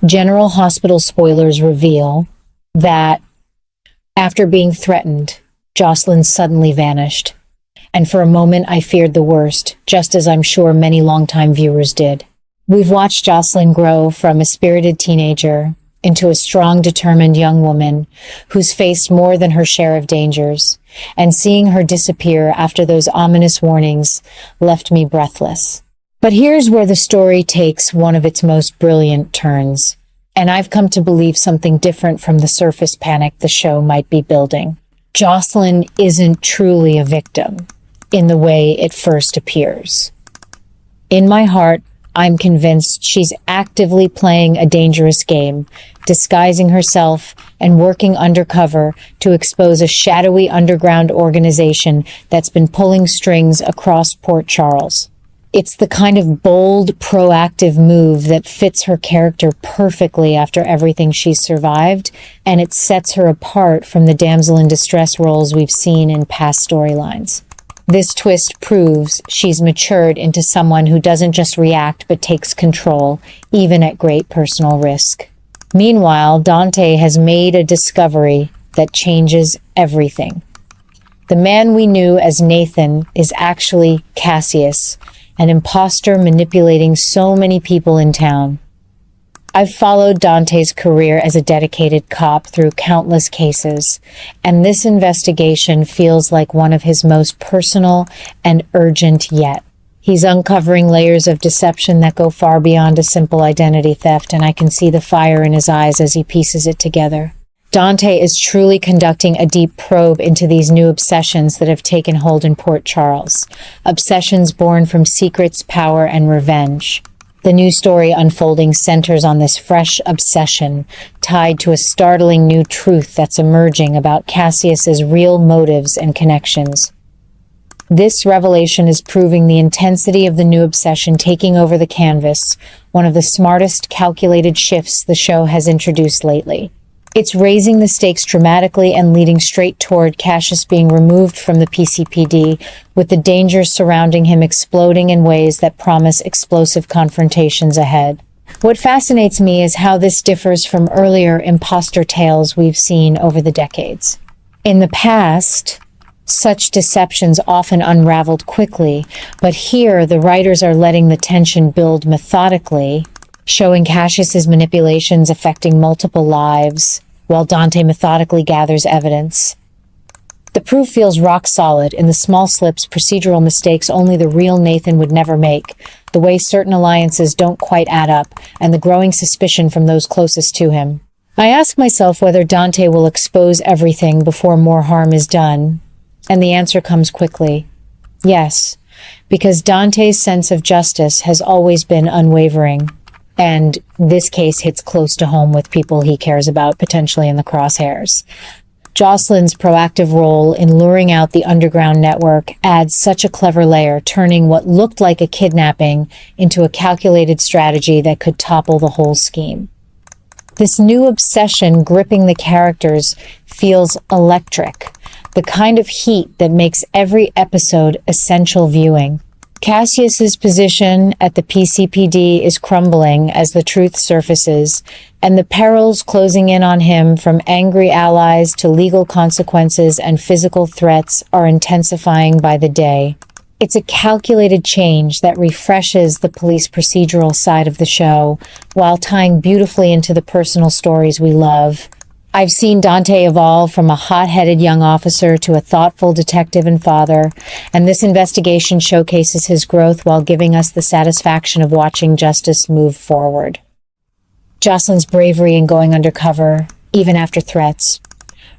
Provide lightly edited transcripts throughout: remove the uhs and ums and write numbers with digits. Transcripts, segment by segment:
General Hospital spoilers reveal that after being threatened, Jocelyn suddenly vanished. And for a moment, I feared the worst, just as I'm sure many longtime viewers did. We've watched Jocelyn grow from a spirited teenager into a strong, determined young woman who's faced more than her share of dangers, and seeing her disappear after those ominous warnings left me breathless. But here's where the story takes one of its most brilliant turns, and I've come to believe something different from the surface panic the show might be building. Jocelyn isn't truly a victim in the way it first appears. In my heart, I'm convinced she's actively playing a dangerous game, disguising herself and working undercover to expose a shadowy underground organization that's been pulling strings across Port Charles. It's the kind of bold, proactive move that fits her character perfectly after everything she's survived, and it sets her apart from the damsel in distress roles we've seen in past storylines. This twist proves she's matured into someone who doesn't just react but takes control, even at great personal risk. Meanwhile, Dante has made a discovery that changes everything. The man we knew as Nathan is actually Cassius, an imposter manipulating so many people in town. I've followed Dante's career as a dedicated cop through countless cases, and this investigation feels like one of his most personal and urgent yet. He's uncovering layers of deception that go far beyond a simple identity theft, and I can see the fire in his eyes as he pieces it together. Dante is truly conducting a deep probe into these new obsessions that have taken hold in Port Charles. Obsessions born from secrets, power, and revenge. The new story unfolding centers on this fresh obsession, tied to a startling new truth that's emerging about Cassius's real motives and connections. This revelation is proving the intensity of the new obsession taking over the canvas, one of the smartest calculated shifts the show has introduced lately. It's raising the stakes dramatically and leading straight toward Cassius being removed from the PCPD, with the dangers surrounding him exploding in ways that promise explosive confrontations ahead. What fascinates me is how this differs from earlier imposter tales we've seen over the decades. In the past, such deceptions often unraveled quickly, but here the writers are letting the tension build methodically, showing Cassius's manipulations affecting multiple lives, while Dante methodically gathers evidence. The proof feels rock solid in the small slips, procedural mistakes only the real Nathan would never make, the way certain alliances don't quite add up, and the growing suspicion from those closest to him. I ask myself whether Dante will expose everything before more harm is done, and the answer comes quickly. Yes, because Dante's sense of justice has always been unwavering. And this case hits close to home with people he cares about, potentially in the crosshairs. Jocelyn's proactive role in luring out the underground network adds such a clever layer, turning what looked like a kidnapping into a calculated strategy that could topple the whole scheme. This new obsession gripping the characters feels electric, the kind of heat that makes every episode essential viewing. Cassius's position at the PCPD is crumbling as the truth surfaces, and the perils closing in on him, from angry allies to legal consequences and physical threats, are intensifying by the day. It's a calculated change that refreshes the police procedural side of the show, while tying beautifully into the personal stories we love. I've seen Dante evolve from a hot-headed young officer to a thoughtful detective and father, and this investigation showcases his growth while giving us the satisfaction of watching justice move forward. Jocelyn's bravery in going undercover, even after threats,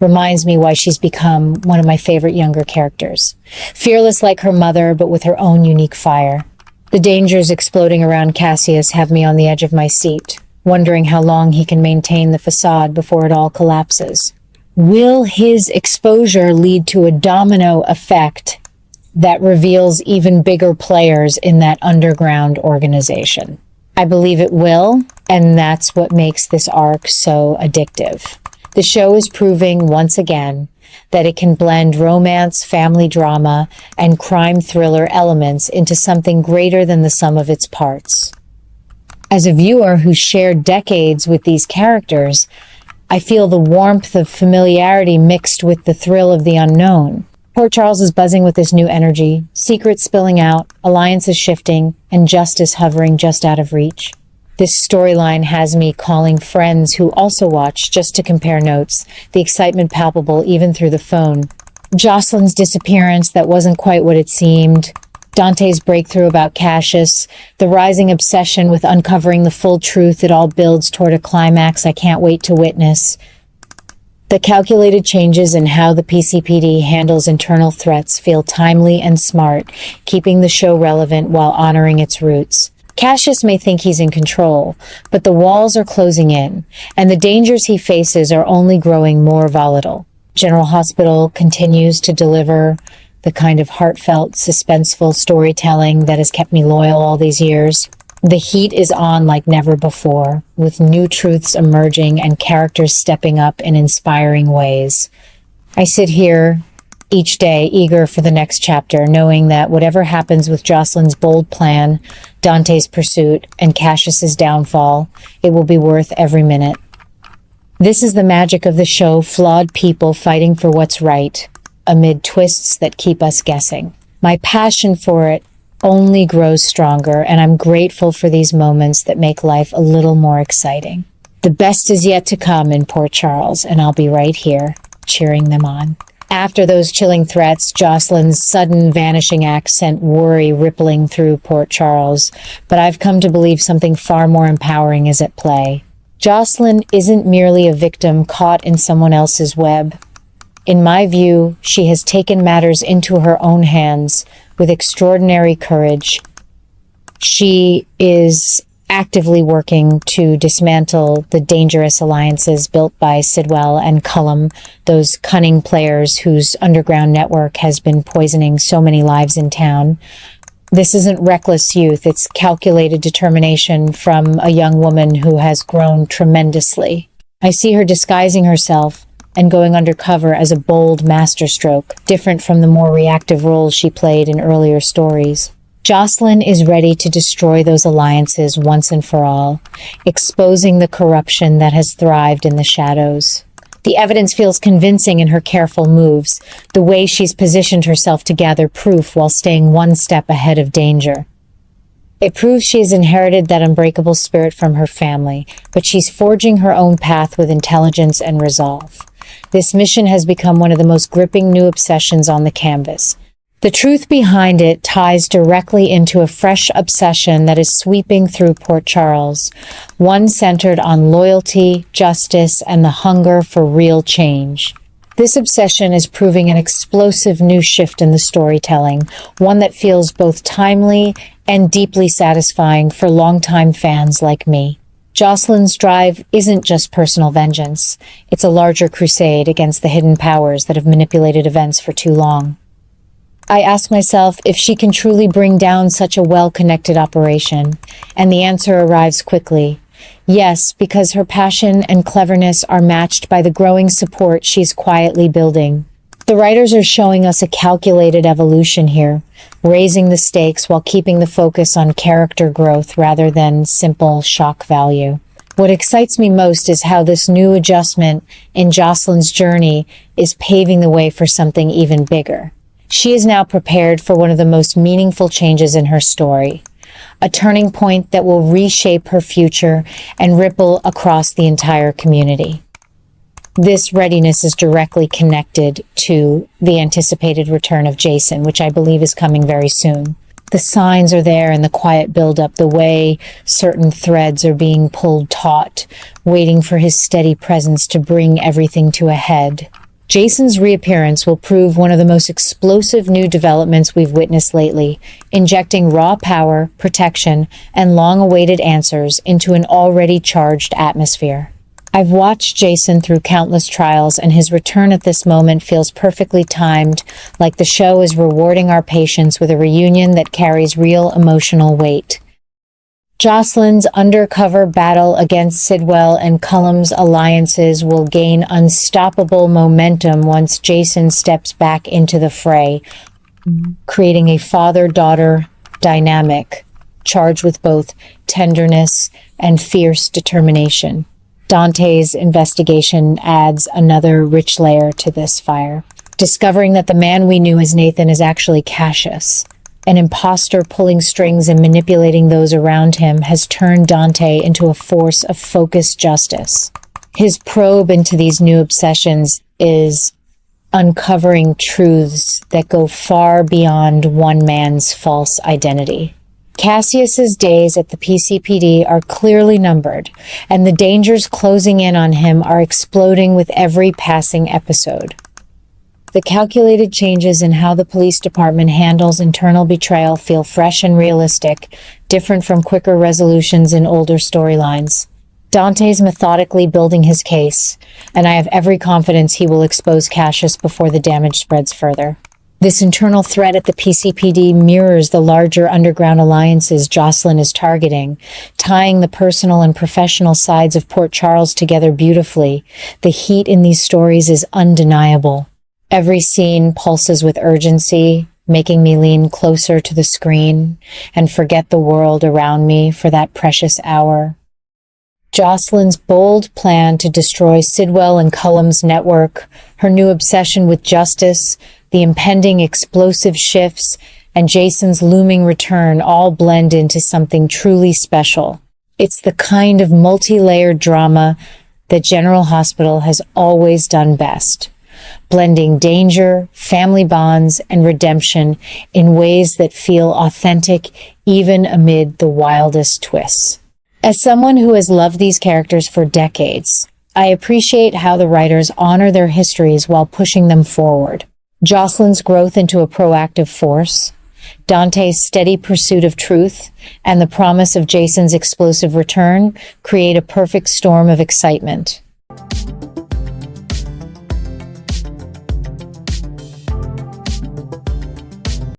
reminds me why she's become one of my favorite younger characters. Fearless like her mother, but with her own unique fire. The dangers exploding around Cassius have me on the edge of my seat, wondering how long he can maintain the facade before it all collapses. Will his exposure lead to a domino effect that reveals even bigger players in that underground organization? I believe it will, and that's what makes this arc so addictive. The show is proving once again that it can blend romance, family drama, and crime thriller elements into something greater than the sum of its parts. As a viewer who shared decades with these characters, I feel the warmth of familiarity mixed with the thrill of the unknown. Port Charles is buzzing with this new energy, secrets spilling out, alliances shifting, and justice hovering just out of reach. This storyline has me calling friends who also watch just to compare notes, the excitement palpable even through the phone. Jocelyn's disappearance that wasn't quite what it seemed, Dante's breakthrough about Cassius, the rising obsession with uncovering the full truth. It all builds toward a climax I can't wait to witness. The calculated changes in how the PCPD handles internal threats feel timely and smart, keeping the show relevant while honoring its roots. Cassius may think he's in control, but the walls are closing in, and the dangers he faces are only growing more volatile. General Hospital continues to deliver the kind of heartfelt, suspenseful storytelling that has kept me loyal all these years. The heat is on like never before, with new truths emerging and characters stepping up in inspiring ways. I sit here each day eager for the next chapter, knowing that whatever happens with Jocelyn's bold plan, Dante's pursuit, and Cassius's downfall, it will be worth every minute. This is the magic of the show, flawed people fighting for what's right, amid twists that keep us guessing. My passion for it only grows stronger, and I'm grateful for these moments that make life a little more exciting. The best is yet to come in Port Charles, and I'll be right here, cheering them on. After those chilling threats, Jocelyn's sudden vanishing act sent worry rippling through Port Charles, but I've come to believe something far more empowering is at play. Jocelyn isn't merely a victim caught in someone else's web. In my view, she has taken matters into her own hands with extraordinary courage. She is actively working to dismantle the dangerous alliances built by Sidwell and Cullum, those cunning players whose underground network has been poisoning so many lives in town. This isn't reckless youth, it's calculated determination from a young woman who has grown tremendously. I see her disguising herself and going undercover as a bold masterstroke, different from the more reactive roles she played in earlier stories. Jocelyn is ready to destroy those alliances once and for all, exposing the corruption that has thrived in the shadows. The evidence feels convincing in her careful moves, the way she's positioned herself to gather proof while staying one step ahead of danger. It proves she has inherited that unbreakable spirit from her family, but she's forging her own path with intelligence and resolve. This mission has become one of the most gripping new obsessions on the canvas. The truth behind it ties directly into a fresh obsession that is sweeping through Port Charles, one centered on loyalty, justice, and the hunger for real change. This obsession is proving an explosive new shift in the storytelling, one that feels both timely and deeply satisfying for longtime fans like me. Jocelyn's drive isn't just personal vengeance. It's a larger crusade against the hidden powers that have manipulated events for too long. I ask myself if she can truly bring down such a well-connected operation, and the answer arrives quickly. Yes, because her passion and cleverness are matched by the growing support she's quietly building. The writers are showing us a calculated evolution here, raising the stakes while keeping the focus on character growth rather than simple shock value. What excites me most is how this new adjustment in Jocelyn's journey is paving the way for something even bigger. She is now prepared for one of the most meaningful changes in her story, a turning point that will reshape her future and ripple across the entire community. This readiness is directly connected to the anticipated return of Jason, which I believe is coming very soon. The signs are there in the quiet buildup, the way certain threads are being pulled taut, waiting for his steady presence to bring everything to a head. Jason's reappearance will prove one of the most explosive new developments we've witnessed lately, injecting raw power, protection, and long-awaited answers into an already charged atmosphere. I've watched Jason through countless trials, and his return at this moment feels perfectly timed, like the show is rewarding our patience with a reunion that carries real emotional weight. Jocelyn's undercover battle against Sidwell and Cullum's alliances will gain unstoppable momentum once Jason steps back into the fray, creating a father-daughter dynamic. charged with both tenderness and fierce determination. Dante's investigation adds another rich layer to this fire, discovering that the man we knew as Nathan is actually Cassius. An imposter pulling strings and manipulating those around him has turned Dante into a force of focused justice. His probe into these new obsessions is uncovering truths that go far beyond one man's false identity. Cassius's days at the PCPD are clearly numbered, and the dangers closing in on him are exploding with every passing episode. The calculated changes in how the police department handles internal betrayal feel fresh and realistic, different from quicker resolutions in older storylines. Dante's methodically building his case, and I have every confidence he will expose Cassius before the damage spreads further. This internal threat at the PCPD mirrors the larger underground alliances Jocelyn is targeting, tying the personal and professional sides of Port Charles together beautifully. The heat in these stories is undeniable. Every scene pulses with urgency, making me lean closer to the screen and forget the world around me for that precious hour. Jocelyn's bold plan to destroy Sidwell and Cullum's network, her new obsession with justice, the impending explosive shifts, and Jason's looming return all blend into something truly special. It's the kind of multi-layered drama that General Hospital has always done best, blending danger, family bonds, and redemption in ways that feel authentic even amid the wildest twists. As someone who has loved these characters for decades, I appreciate how the writers honor their histories while pushing them forward. Jocelyn's growth into a proactive force, Dante's steady pursuit of truth, and the promise of Jason's explosive return create a perfect storm of excitement.